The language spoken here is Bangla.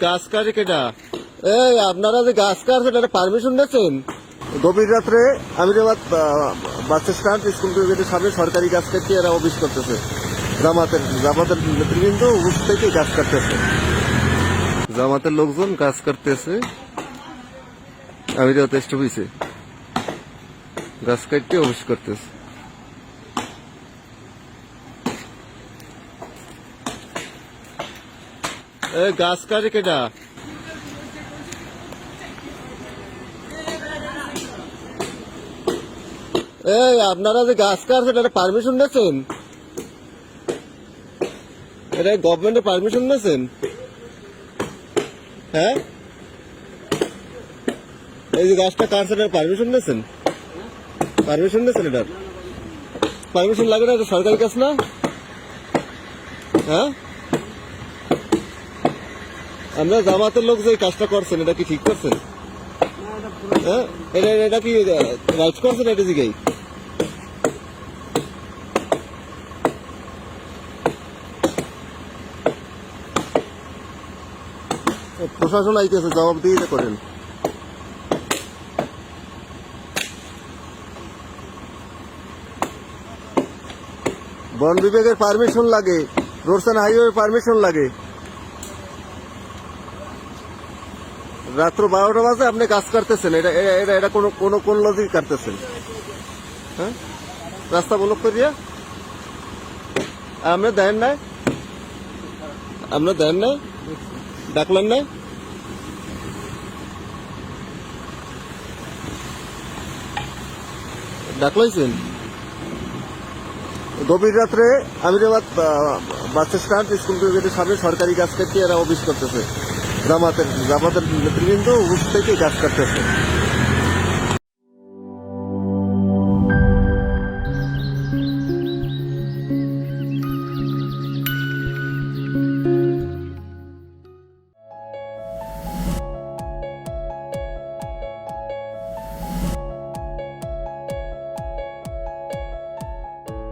গাছ কাটে কেটা? আপনারা যে গাছ কাটছেন এটা পারমিশন নিয়েছেন? গভীর রাত্রে আমিরাবাদ বাস স্ট্যান্ড স্কুল গেটের সামনে সরকারি গাছ কাটতে এরা অফিস করতেছে। জামাতের নেতৃবৃন্দ অফিস থেকে গাছ কাটতেছে। জামাতের লোকজন গাছ কাটতেছে আমিরাবাদ অফিসে, গাছ কাটতে অফিস করতেছে। গাছ কাটে কেটা? আপনারা যে গাছ কাটছেন এটা পারমিশন নিয়েছেন? এটা গভর্নমেন্টের পারমিশন নিয়েছেন? হ্যাঁ, এই যে গাছটা কাটছেন এটার পারমিশন নিয়েছেন? পারমিশন নিয়েছেন? এটার পারমিশন লাগে না? এটা সরকারি কাজ না? হ্যাঁ, আমরা জামাতের লোক যে কাজটা করছেন এটা কি ঠিক করছেন? হ্যাঁ, এটা কি রাইট করছেন? এটা জিগাই প্রশাসন আইতেছে, জবাব দিয়ে করেন। বন বিভাগের পারমিশন লাগে, রোডস অ্যান্ড হাইওয়ে পারমিশন লাগে। রাত্র 12টা বাজে আপনি কাজ করতেছেন, এটা এটা এটা কোন লজিক কাটতেছেন? হ্যাঁ, রাস্তা ব্লক করিয়া আপনি দেন নাই? আপনার দেন নাই? ডাকলেন নাই? ডাকলাইছেন? গভীর রাত্রে আমিরাবাদ বাস স্ট্যান্ড স্কুল গেটের সামনে সরকারি গাছ কাটতে এরা অফিস করতেছে। জামাতের নেতৃবৃন্দ অফিস থেকে গাছ কাটতেছে।